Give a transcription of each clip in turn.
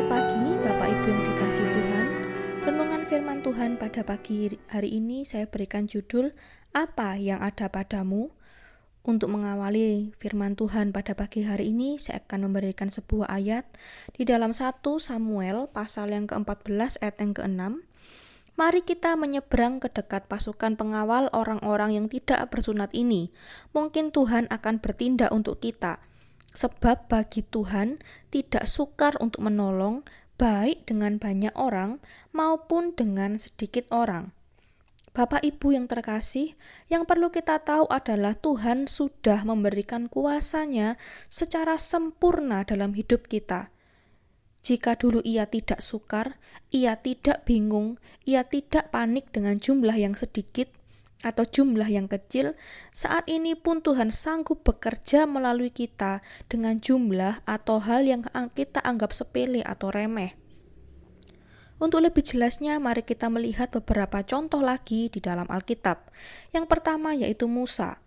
Selamat pagi Bapak Ibu yang dikasihi Tuhan. Renungan firman Tuhan pada pagi hari ini saya berikan judul Apa yang ada padamu? Untuk mengawali firman Tuhan pada pagi hari ini saya akan memberikan sebuah ayat di dalam 1 Samuel pasal yang ke-14 ayat yang ke-6. Mari kita menyeberang ke dekat pasukan pengawal orang-orang yang tidak bersunat ini. Mungkin Tuhan akan bertindak untuk kita. Sebab bagi Tuhan tidak sukar untuk menolong, baik dengan banyak orang maupun dengan sedikit orang. Bapak Ibu yang terkasih, yang perlu kita tahu adalah Tuhan sudah memberikan kuasa-Nya secara sempurna dalam hidup kita. Jika dulu ia tidak sukar, ia tidak bingung, ia tidak panik dengan jumlah yang sedikit atau jumlah yang kecil, saat ini pun Tuhan sanggup bekerja melalui kita dengan jumlah atau hal yang kita anggap sepele atau remeh. Untuk lebih jelasnya, mari kita melihat beberapa contoh lagi di dalam Alkitab. Yang pertama yaitu Musa.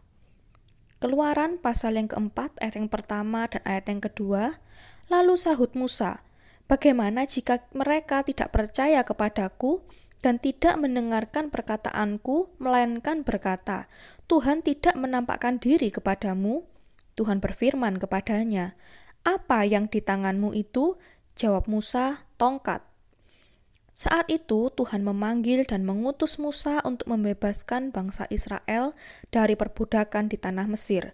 Keluaran pasal yang keempat, ayat yang pertama dan ayat yang kedua. Lalu sahut Musa, bagaimana jika mereka tidak percaya kepadaku dan tidak mendengarkan perkataanku, melainkan berkata, Tuhan tidak menampakkan diri kepadamu? Tuhan berfirman kepadanya, apa yang di tanganmu itu? Jawab Musa, tongkat. Saat itu Tuhan memanggil dan mengutus Musa untuk membebaskan bangsa Israel dari perbudakan di tanah Mesir.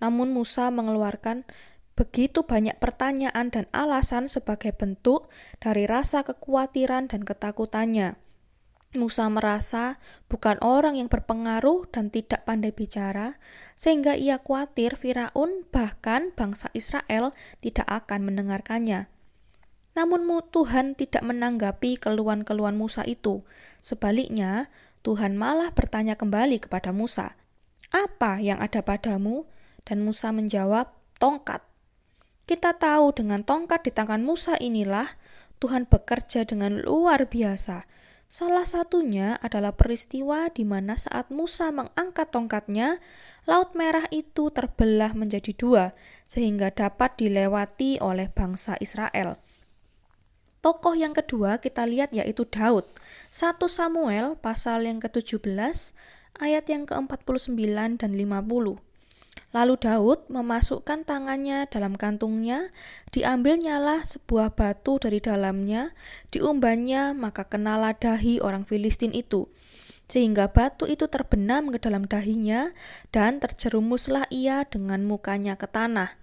Namun Musa mengeluarkan begitu banyak pertanyaan dan alasan sebagai bentuk dari rasa kekhawatiran dan ketakutannya. Musa merasa bukan orang yang berpengaruh dan tidak pandai bicara, sehingga ia khawatir Firaun bahkan bangsa Israel tidak akan mendengarkannya. Namun Tuhan tidak menanggapi keluhan-keluhan Musa itu. Sebaliknya, Tuhan malah bertanya kembali kepada Musa, "Apa yang ada padamu?" Dan Musa menjawab, "Tongkat." Kita tahu dengan tongkat di tangan Musa inilah Tuhan bekerja dengan luar biasa. Salah satunya adalah peristiwa di mana saat Musa mengangkat tongkatnya, Laut Merah itu terbelah menjadi dua, sehingga dapat dilewati oleh bangsa Israel. Tokoh yang kedua kita lihat yaitu Daud. 1 Samuel pasal yang ke-17, ayat yang ke-49 dan 50. Lalu Daud memasukkan tangannya dalam kantungnya, diambilnyalah sebuah batu dari dalamnya, diumbannya, maka kenalah dahi orang Filistin itu. Sehingga batu itu terbenam ke dalam dahinya, dan terjerumuslah ia dengan mukanya ke tanah.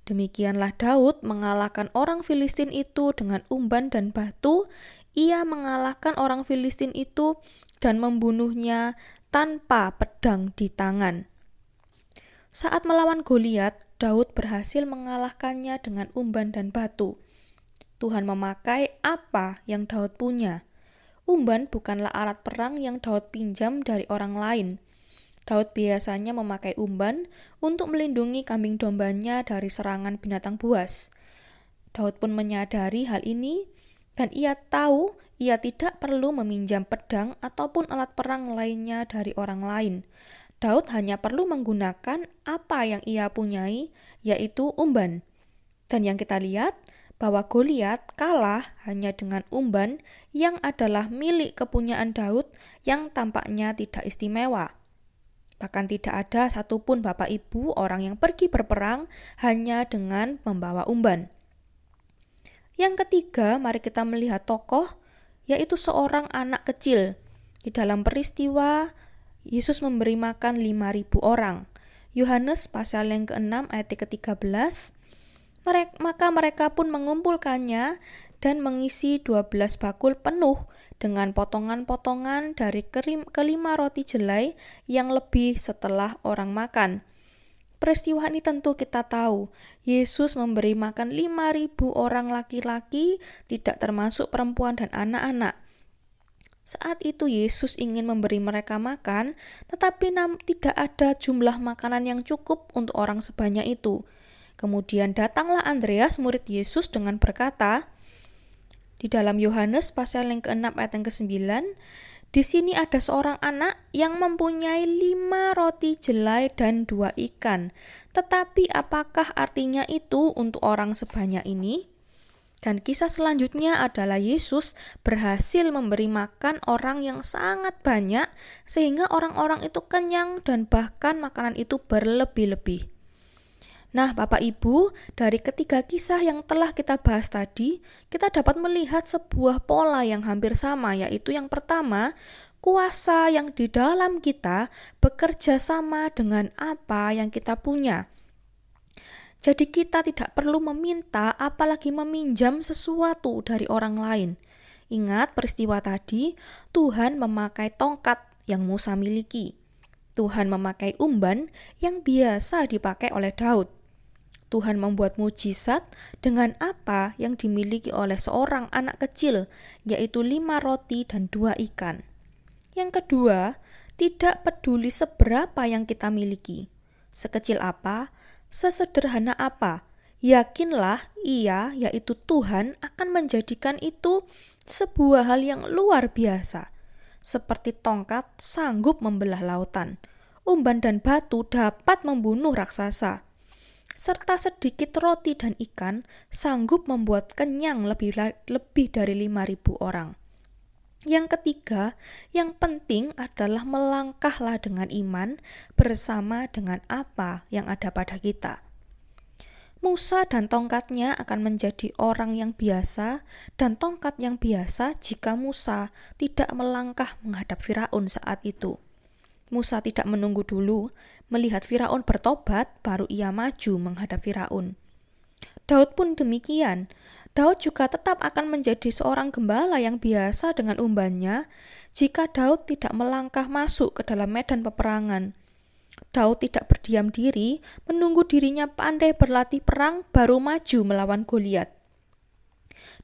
Demikianlah Daud mengalahkan orang Filistin itu dengan umban dan batu. Ia mengalahkan orang Filistin itu dan membunuhnya tanpa pedang di tangan. Saat melawan Goliat, Daud berhasil mengalahkannya dengan umban dan batu. Tuhan memakai apa yang Daud punya. Umban bukanlah alat perang yang Daud pinjam dari orang lain. Daud biasanya memakai umban untuk melindungi kambing dombanya dari serangan binatang buas. Daud pun menyadari hal ini dan ia tahu ia tidak perlu meminjam pedang ataupun alat perang lainnya dari orang lain. Daud hanya perlu menggunakan apa yang ia punyai, yaitu umban. Dan yang kita lihat, bahwa Goliat kalah hanya dengan umban yang adalah milik kepunyaan Daud yang tampaknya tidak istimewa. Bahkan tidak ada satupun Bapak Ibu orang yang pergi berperang hanya dengan membawa umban. Yang ketiga, mari kita melihat tokoh, yaitu seorang anak kecil. Di dalam peristiwa Yesus memberi makan 5.000 orang. Yohanes pasal yang ke-6 ayat ke-13. Maka mereka pun mengumpulkannya dan mengisi 12 bakul penuh dengan potongan-potongan dari kelima roti jelai yang lebih setelah orang makan. Peristiwa ini tentu kita tahu, Yesus memberi makan 5.000 orang laki-laki, tidak termasuk perempuan dan anak-anak. Saat itu Yesus ingin memberi mereka makan, tetapi tidak ada jumlah makanan yang cukup untuk orang sebanyak itu. Kemudian datanglah Andreas, murid Yesus, dengan berkata, di dalam Yohanes pasal yang ke-6 ayat yang ke-9, di sini ada seorang anak yang mempunyai 5 roti jelai dan 2 ikan. Tetapi apakah artinya itu untuk orang sebanyak ini? Dan kisah selanjutnya adalah Yesus berhasil memberi makan orang yang sangat banyak sehingga orang-orang itu kenyang dan bahkan makanan itu berlebih-lebih. Nah, Bapak Ibu, dari ketiga kisah yang telah kita bahas tadi, kita dapat melihat sebuah pola yang hampir sama, yaitu yang pertama, kuasa yang di dalam kita bekerja sama dengan apa yang kita punya. Jadi kita tidak perlu meminta apalagi meminjam sesuatu dari orang lain. Ingat peristiwa tadi, Tuhan memakai tongkat yang Musa miliki. Tuhan memakai umban yang biasa dipakai oleh Daud. Tuhan membuat mujizat dengan apa yang dimiliki oleh seorang anak kecil, yaitu 5 roti dan 2 ikan. Yang kedua, tidak peduli seberapa yang kita miliki. Sekecil apa, sesederhana apa, yakinlah Ia, yaitu Tuhan, akan menjadikan itu sebuah hal yang luar biasa. Seperti tongkat sanggup membelah lautan, umban dan batu dapat membunuh raksasa, serta sedikit roti dan ikan sanggup membuat kenyang lebih dari 5.000 orang. Yang ketiga, yang penting adalah melangkahlah dengan iman bersama dengan apa yang ada pada kita. Musa dan tongkatnya akan menjadi orang yang biasa dan tongkat yang biasa jika Musa tidak melangkah menghadap Firaun saat itu. Musa tidak menunggu dulu, melihat Firaun bertobat, baru ia maju menghadap Firaun. Daud pun demikian. Daud juga tetap akan menjadi seorang gembala yang biasa dengan umbannya jika Daud tidak melangkah masuk ke dalam medan peperangan. Daud tidak berdiam diri, menunggu dirinya pandai berlatih perang baru maju melawan Goliat.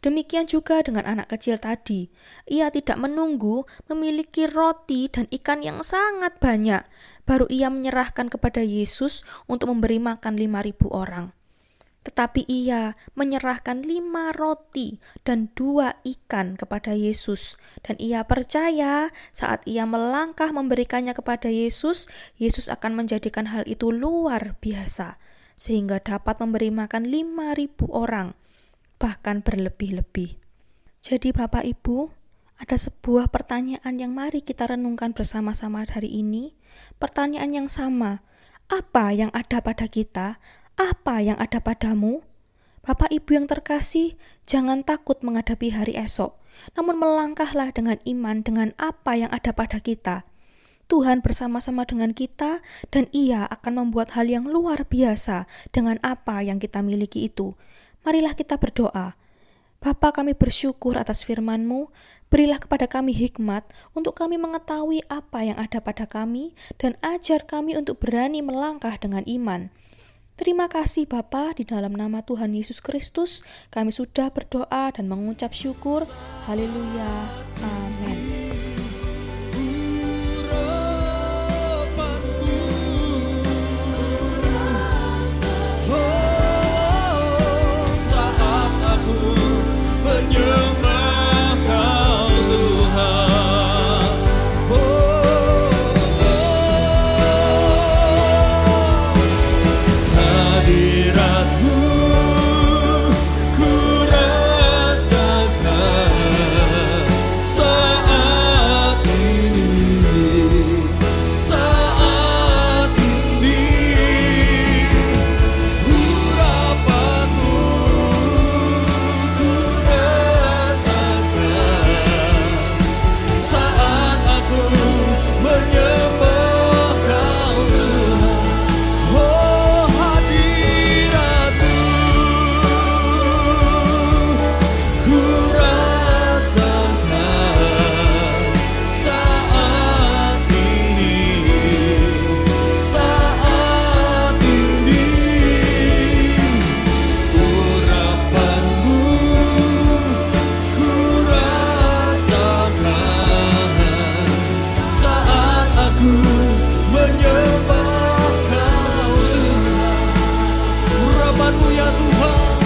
Demikian juga dengan anak kecil tadi. Ia tidak menunggu memiliki roti dan ikan yang sangat banyak, baru ia menyerahkan kepada Yesus untuk memberi makan 5.000 orang. Tetapi ia menyerahkan 5 roti dan 2 ikan kepada Yesus. Dan ia percaya saat ia melangkah memberikannya kepada Yesus, Yesus akan menjadikan hal itu luar biasa. Sehingga dapat memberi makan 5.000 orang, bahkan berlebih-lebih. Jadi Bapak Ibu, ada sebuah pertanyaan yang mari kita renungkan bersama-sama hari ini. Pertanyaan yang sama, apa yang ada pada kita? Apa yang ada padamu? Bapak Ibu yang terkasih, jangan takut menghadapi hari esok, namun melangkahlah dengan iman dengan apa yang ada pada kita. Tuhan bersama-sama dengan kita dan Ia akan membuat hal yang luar biasa dengan apa yang kita miliki itu. Marilah kita berdoa. Bapa, kami bersyukur atas firman-Mu, berilah kepada kami hikmat untuk kami mengetahui apa yang ada pada kami dan ajar kami untuk berani melangkah dengan iman. Terima kasih Bapa, di dalam nama Tuhan Yesus Kristus, kami sudah berdoa dan mengucap syukur. Haleluya. Amin. Menyembah Kau Tuhan, urapan-Mu ya Tuhan.